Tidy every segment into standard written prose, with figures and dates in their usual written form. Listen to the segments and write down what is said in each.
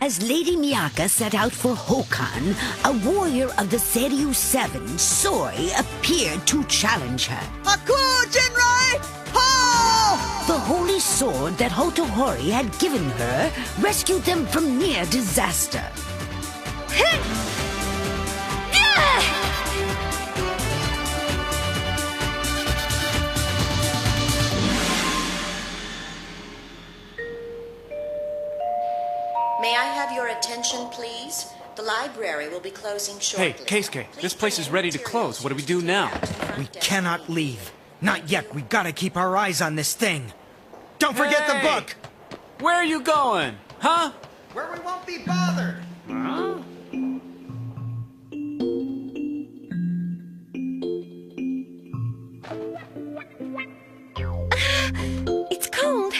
As Lady Miyaka set out for Hokan, a warrior of the Seiryu 7, Soi, appeared to challenge her. Haku, Jinrai! Ho! The holy sword that Hotohori had given her rescued them from near disaster. May I have your attention, please? The library will be closing shortly. Hey, Keisuke, this place is ready to close. What do we do now? We cannot leave. Not yet. We gotta keep our eyes on this thing. Don't forget the book! Where are you going? Huh? Where we won't be bothered. Huh? It's cold.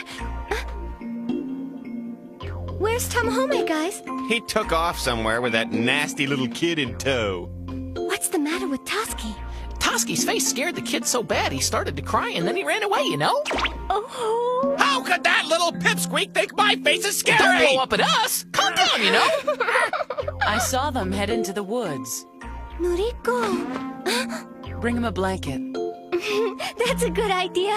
Where's Tamahome, guys? He took off somewhere with that nasty little kid in tow. What's the matter with Toski? Toski's face scared the kid so bad he started to cry and then he ran away, you know? Oh. How could that little pipsqueak think my face is scary? Don't blow up at us! Calm down, you know? I saw them head into the woods. Noriko. Bring him a blanket. That's a good idea.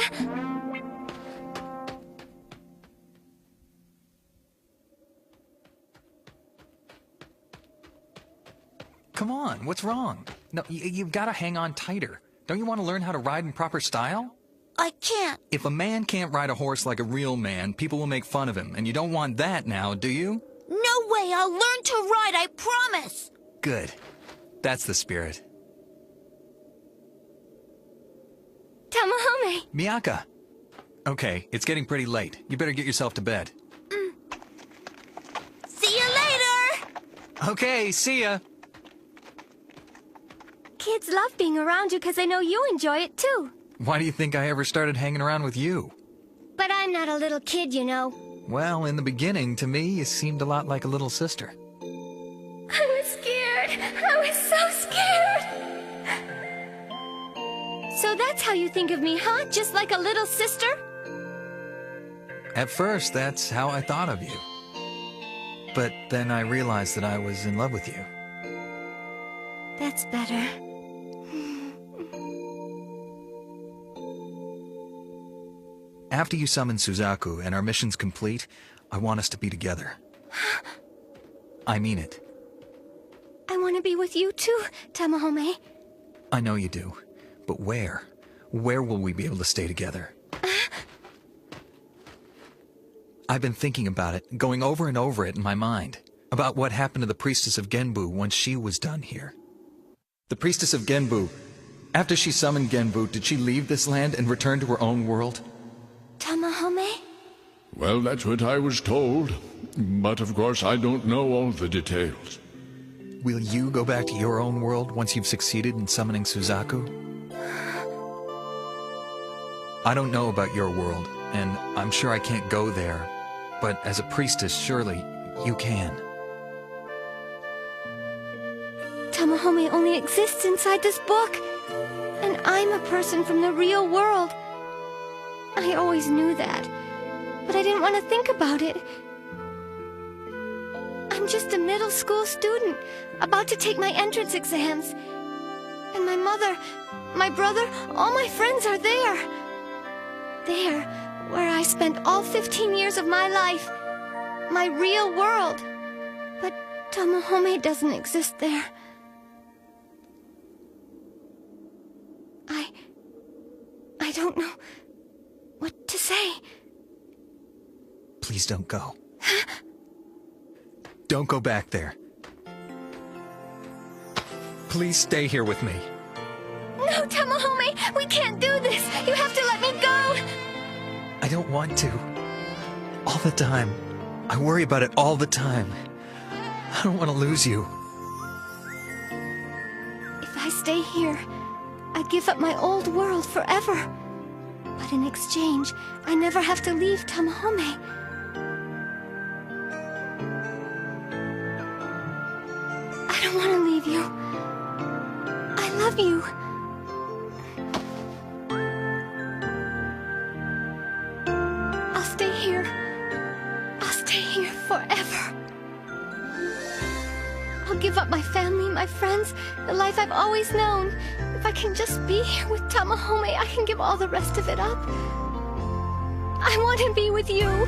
Come on, what's wrong? No, you've got to hang on tighter. Don't you want to learn how to ride in proper style? I can't. If a man can't ride a horse like a real man, people will make fun of him, and you don't want that now, do you? No way, I'll learn to ride, I promise. Good. That's the spirit. Tamahome. Miyaka. Okay, it's getting pretty late. You better get yourself to bed. See you later! Okay, see ya. Kids love being around you because they know you enjoy it too. Why do you think I ever started hanging around with you? But I'm not a little kid, you know. Well, in the beginning, to me, you seemed a lot like a little sister. I was scared. I was so scared. So that's how you think of me, huh? Just like a little sister? At first, that's how I thought of you. But then I realized that I was in love with you. That's better. After you summon Suzaku and our mission's complete, I want us to be together. I mean it. I want to be with you too, Tamahome. I know you do. But where? Where will we be able to stay together? I've been thinking about it, going over and over it in my mind. About what happened to the priestess of Genbu once she was done here. The priestess of Genbu, after she summoned Genbu, did she leave this land and return to her own world? Tamahome? Well, that's what I was told. But of course I don't know all the details. Will you go back to your own world once you've succeeded in summoning Suzaku? I don't know about your world, and I'm sure I can't go there. But as a priestess, surely you can. Tamahome only exists inside this book. And I'm a person from the real world. I always knew that. But I didn't want to think about it. I'm just a middle school student, about to take my entrance exams. And my mother, my brother, all my friends are there. There, where I spent all 15 years of my life. My real world. But Tamahome doesn't exist there. I don't know what to say. Please don't go. Don't go back there. Please stay here with me. No, Tamahome, we can't do this. You have to let me go. I don't want to. All the time. I worry about it all the time. I don't want to lose you. If I stay here, I'd give up my old world forever. But in exchange, I never have to leave Tamahome. I don't want to leave you. I love you. I'll stay here. I'll stay here forever. give up my family, my friends, the life I've always known. If I can just be here with Tamahome, I can give all the rest of it up. I want to be with you.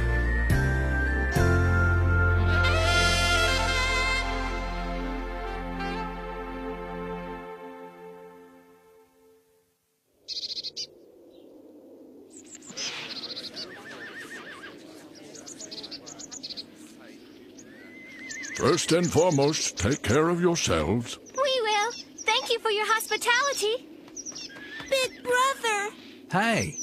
First and foremost, take care of yourselves. We will. Thank you for your hospitality. Big brother, Hey.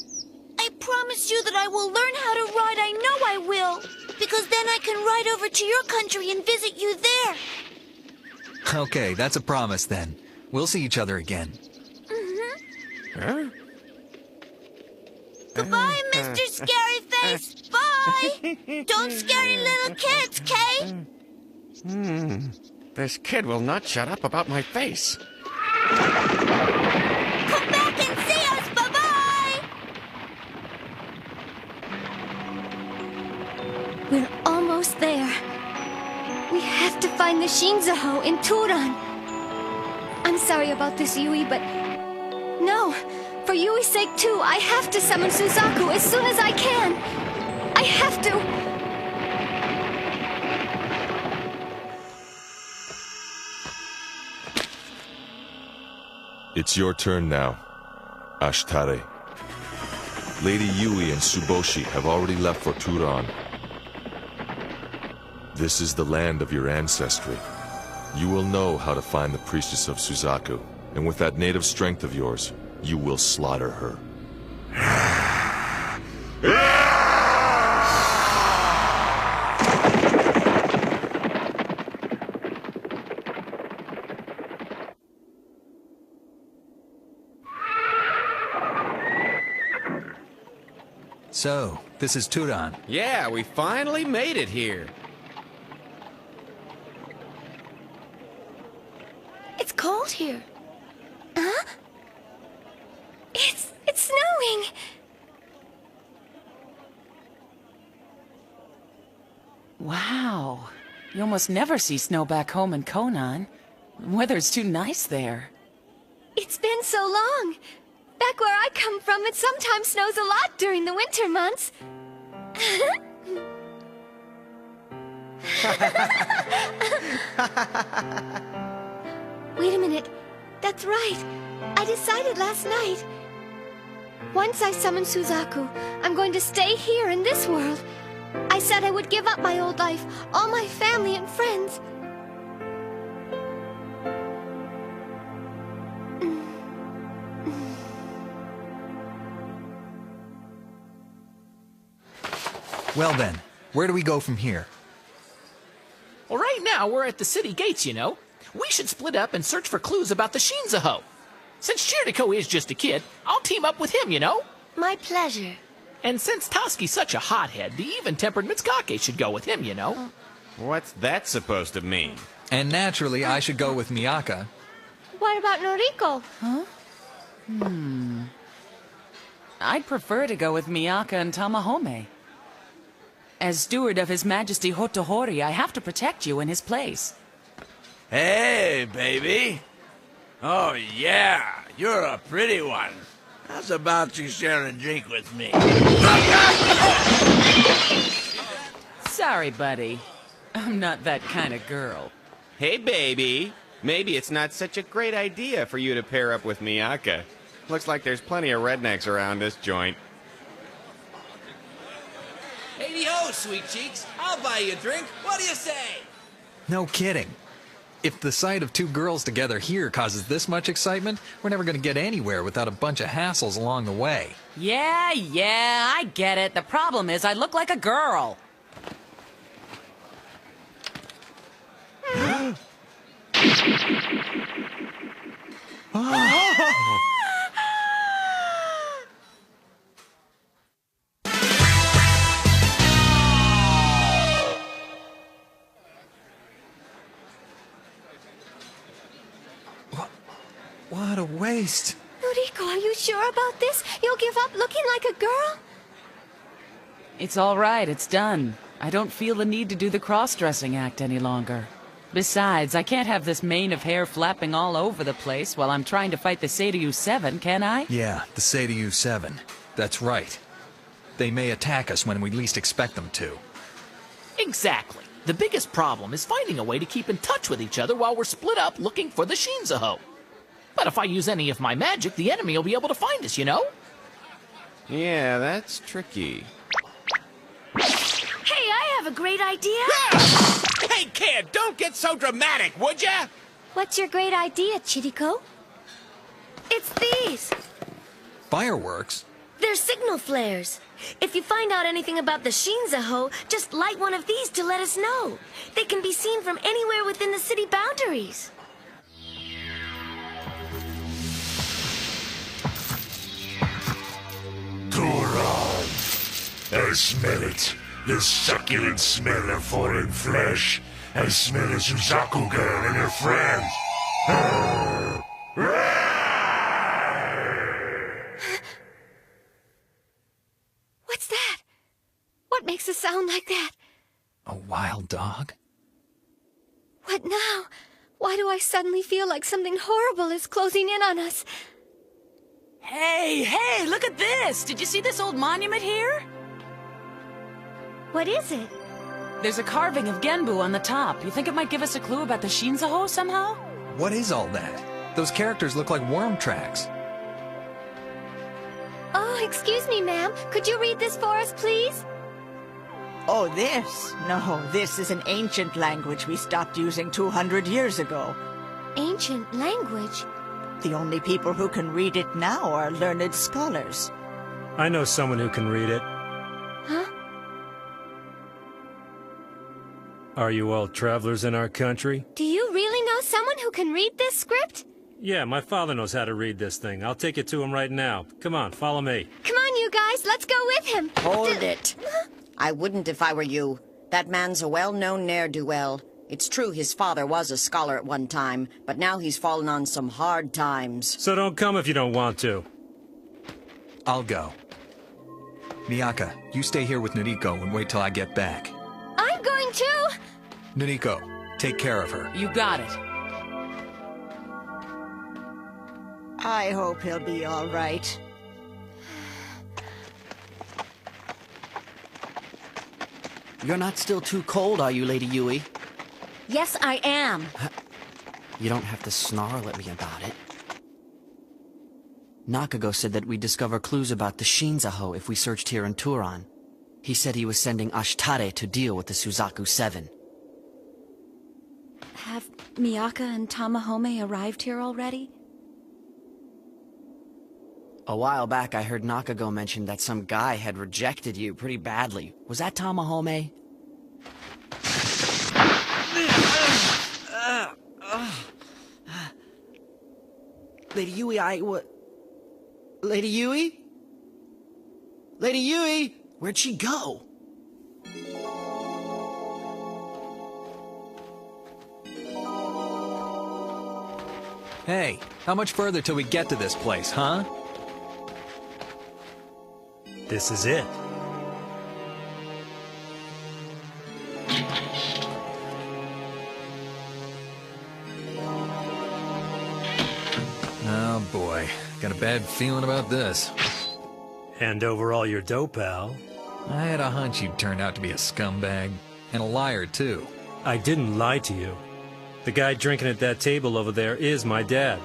I promise you that I will learn how to ride. I know I will. Because then I can ride over to your country and visit you there. Okay, that's a promise then. We'll see each other again. Huh? Goodbye, Mr. Scary Face. Bye. Don't scary little kids, Kay. This kid will not shut up about my face. Come back and see us. Bye-bye. We're almost there. We have to find the Shinzaho in Turan. I'm sorry about this, Yui, but... No, for Yui's sake too, I have to summon Suzaku as soon as I can. I have to... It's your turn now, Ashtare. Lady Yui and Tsuboshi have already left for Turan. This is the land of your ancestry. You will know how to find the priestess of Suzaku, and with that native strength of yours, you will slaughter her. So, this is Turan. Yeah, we finally made it here. It's cold here. Huh? It's snowing. Wow. You almost never see snow back home in Konan. Weather's too nice there. It's been so long. Back where I come from, it sometimes snows a lot during the winter months. Wait a minute. That's right. I decided last night. Once I summon Suzaku, I'm going to stay here in this world. I said I would give up my old life, all my family and friends. Well then, where do we go from here? Well, right now we're at the city gates, you know. We should split up and search for clues about the Shinzaho. Since Chiriko is just a kid, I'll team up with him, you know. My pleasure. And since Toski's such a hothead, the even-tempered Mitsukake should go with him, you know. What's that supposed to mean? And naturally, I should go with Miyaka. What about Noriko? Huh? I'd prefer to go with Miyaka and Tamahome. As steward of His Majesty Hotohori, I have to protect you in his place. Hey, baby. Oh, yeah, you're a pretty one. How's about you share a drink with me? Sorry, buddy. I'm not that kind of girl. Hey, baby. Maybe it's not such a great idea for you to pair up with Miyaka. Looks like there's plenty of rednecks around this joint. Hey-ho, sweet cheeks. I'll buy you a drink. What do you say? No kidding. If the sight of two girls together here causes this much excitement, we're never going to get anywhere without a bunch of hassles along the way. Yeah, I get it. The problem is I look like a girl. What a waste. Noriko, are you sure about this? You'll give up looking like a girl? It's all right. It's done. I don't feel the need to do the cross-dressing act any longer. Besides, I can't have this mane of hair flapping all over the place while I'm trying to fight the Seiryu 7, can I? Yeah, the Seiryu 7. That's right. They may attack us when we least expect them to. Exactly. The biggest problem is finding a way to keep in touch with each other while we're split up looking for the Shinzaho. But if I use any of my magic, the enemy will be able to find us, you know? Yeah, that's tricky. Hey, I have a great idea. Hey, kid, don't get so dramatic, would ya? What's your great idea, Chiriko? It's these. Fireworks? They're signal flares. If you find out anything about the Shinzaho, just light one of these to let us know. They can be seen from anywhere within the city boundaries. Turan! I smell it. The succulent smell of foreign flesh. I smell a Suzaku girl and her friends. What's that? What makes a sound like that? A wild dog? What now? Why do I suddenly feel like something horrible is closing in on us? Hey, look at this! Did you see this old monument here? What is it? There's a carving of Genbu on the top. You think it might give us a clue about the Shinzaho somehow? What is all that? Those characters look like worm tracks. Oh, excuse me, ma'am. Could you read this for us, please? Oh, this? No, this is an ancient language we stopped using 200 years ago. Ancient language? The only people who can read it now are learned scholars. I know someone who can read it. Huh? Are you all travelers in our country? Do you really know someone who can read this script? Yeah, my father knows how to read this thing. I'll take it to him right now. Come on, follow me. Come on, you guys, let's go with him. Hold it. I wouldn't if I were you. That man's a well-known ne'er-do-well. It's true his father was a scholar at one time, but now he's fallen on some hard times. So don't come if you don't want to. I'll go. Miyaka, you stay here with Noriko and wait till I get back. I'm going too! Noriko, take care of her. You got it. I hope he'll be all right. You're not still too cold, are you, Lady Yui? Yes, I am. You don't have to snarl at me about it. Nakago said that we'd discover clues about the Shinzaho if we searched here in Turan. He said he was sending Ashtare to deal with the Suzaku 7. Have Miyaka and Tamahome arrived here already? A while back, I heard Nakago mention that some guy had rejected you pretty badly. Was that Tamahome? Lady Yui, Lady Yui? Lady Yui? Where'd she go? Hey, how much further till we get to this place, huh? This is it. Oh boy, got a bad feeling about this. Hand over all your dough, pal. I had a hunch you'd turn out to be a scumbag. And a liar, too. I didn't lie to you. The guy drinking at that table over there is my dad.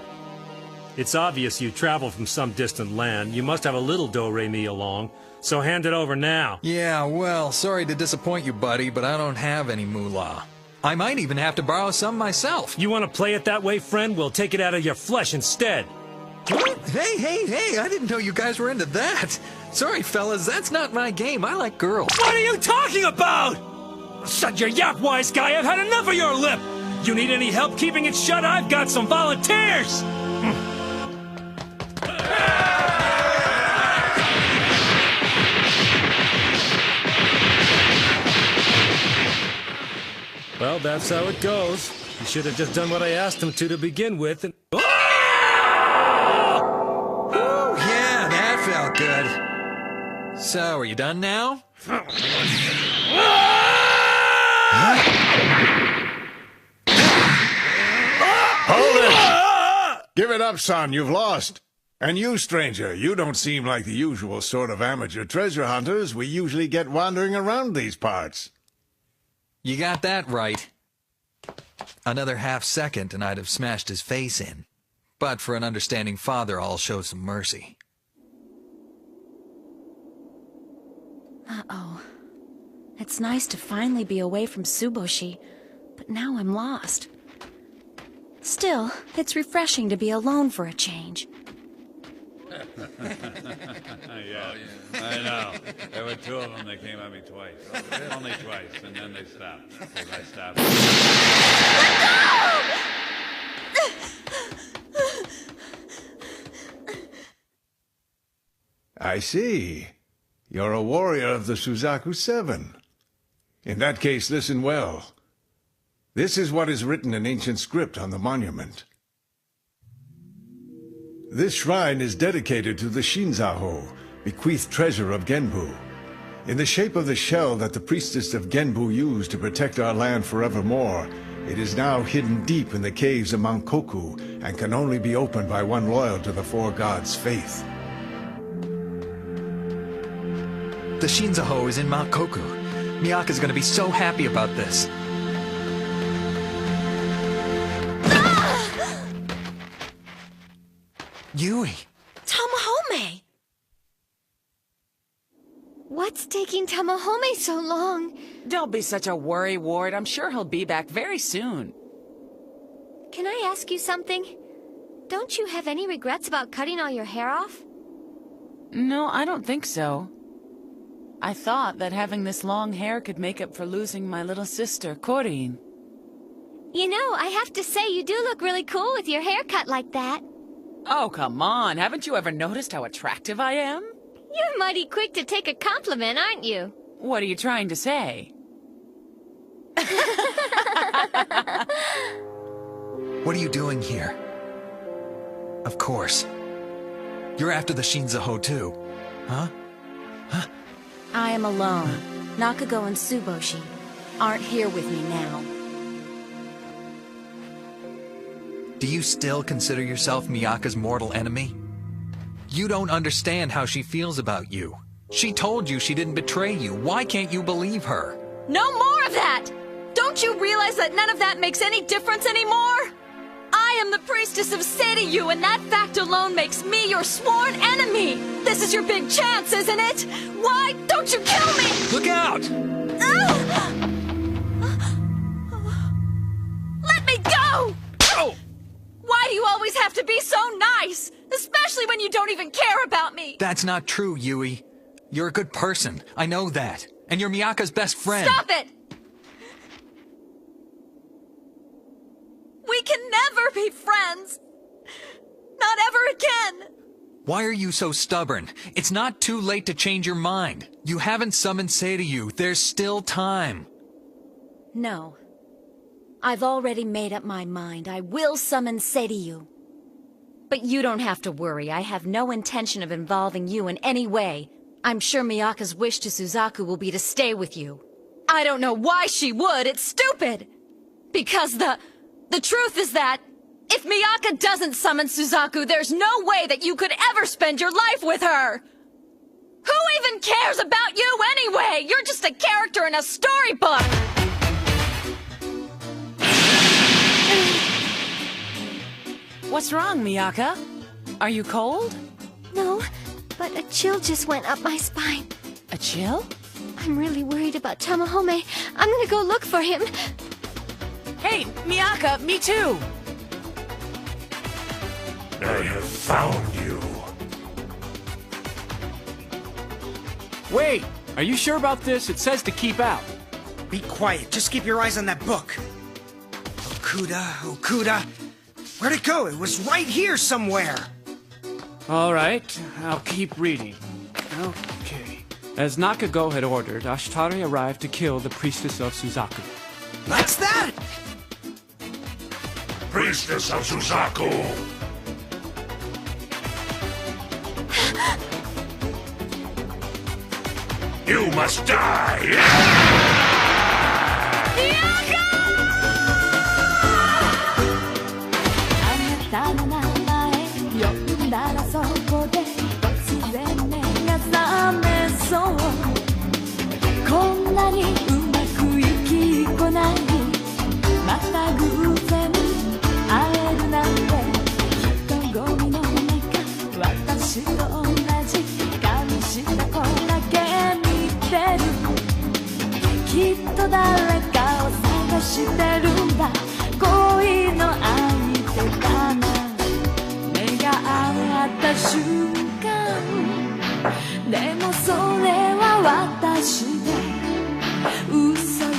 It's obvious you travel from some distant land. You must have a little do-re-mi along, so hand it over now. Yeah, well, sorry to disappoint you, buddy, but I don't have any moolah. I might even have to borrow some myself. You want to play it that way, friend? We'll take it out of your flesh instead. What? Hey, I didn't know you guys were into that. Sorry, fellas, that's not my game. I like girls. What are you talking about? Shut your yap, wise guy. I've had enough of your lip. You need any help keeping it shut? I've got some volunteers. Well, that's how it goes. You should have just done what I asked him to begin with and... Ooh, yeah, that felt good. So, are you done now? Huh? Give it up, son. You've lost. And you, stranger, you don't seem like the usual sort of amateur treasure hunters we usually get wandering around these parts. You got that right. Another half second and I'd have smashed his face in. But for an understanding father, I'll show some mercy. Uh-oh. It's nice to finally be away from Tsuboshi, but now I'm lost. Still, it's refreshing to be alone for a change. Yeah, I know. There were two of them that came at me twice. Only twice, and then they stopped. Because I stopped. I see. You're a warrior of the Suzaku Seven. In that case, listen well. This is what is written in ancient script on the monument. This shrine is dedicated to the Shinzaho, bequeathed treasure of Genbu. In the shape of the shell that the priestess of Genbu used to protect our land forevermore, it is now hidden deep in the caves of Mount Koku and can only be opened by one loyal to the four gods' faith. The Shinzaho is in Mount Koku. Miyaka's gonna be so happy about this. Yui! Tamahome! What's taking Tamahome so long? Don't be such a worry, Ward. I'm sure he'll be back very soon. Can I ask you something? Don't you have any regrets about cutting all your hair off? No, I don't think so. I thought that having this long hair could make up for losing my little sister, Corinne. You know, I have to say you do look really cool with your hair cut like that. Oh, come on. Haven't you ever noticed how attractive I am? You're mighty quick to take a compliment, aren't you? What are you trying to say? What are you doing here? Of course. You're after the Shinzaho too, huh? I am alone. Nakago and Tsuboshi aren't here with me now. Do you still consider yourself Miyaka's mortal enemy? You don't understand how she feels about you. She told you she didn't betray you. Why can't you believe her? No more of that! Don't you realize that none of that makes any difference anymore? I am the priestess of Seiryu, and that fact alone makes me your sworn enemy! This is your big chance, isn't it? Why don't you kill me? Look out! Let me go! Oh! Why do you always have to be so nice? Especially when you don't even care about me! That's not true, Yui. You're a good person. I know that. And you're Miyaka's best friend. Stop it! We can never be friends! Not ever again! Why are you so stubborn? It's not too late to change your mind. You haven't summoned Seiryu. There's still time. No. I've already made up my mind. I will summon Seiryu. But you don't have to worry. I have no intention of involving you in any way. I'm sure Miyaka's wish to Suzaku will be to stay with you. I don't know why she would. It's stupid! Because the truth is that if Miyaka doesn't summon Suzaku, there's no way that you could ever spend your life with her! Who even cares about you anyway? You're just a character in a storybook! What's wrong, Miyaka? Are you cold? No, but a chill just went up my spine. A chill? I'm really worried about Tamahome. I'm gonna go look for him. Hey, Miyaka, me too! I have found you. Wait! Are you sure about this? It says to keep out. Be quiet. Just keep your eyes on that book. Okuda. Where'd it go? It was right here somewhere. All right, I'll keep reading. Okay. As Nakago had ordered, Ashtari arrived to kill the priestess of Suzaku. What's that? Priestess of Suzaku! You must die! Miyaka! をしてるんだ恋の相手だな目が合った瞬間でもそれは私で嘘よ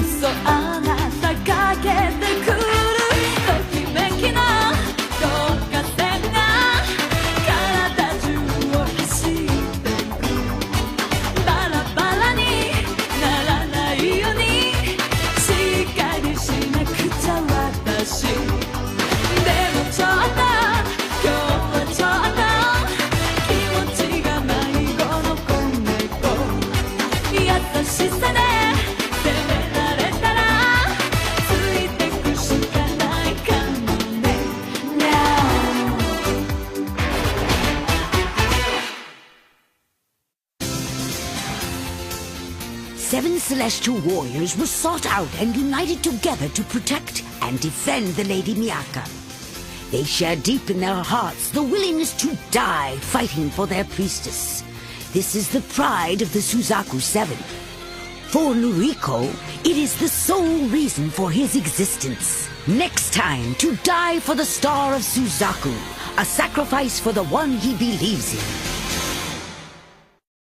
嘘あなたかけてくるときめきの導火線が体中を走ってくバラバラにならないようにしっかりしなくちゃ私でもちょっと今日はちょっと気持ちが迷子の子猫優しさで責められたらついてくしかないかもね Now Seven celestial warriors were sought out and united together to protect and defend the Lady Miyaka. They shared deep in their hearts the willingness to die fighting for their priestess. This is the pride of the Suzaku Seven. For Noriko, it is the sole reason for his existence. Next time, to die for the Star of Suzaku, a sacrifice for the one he believes in.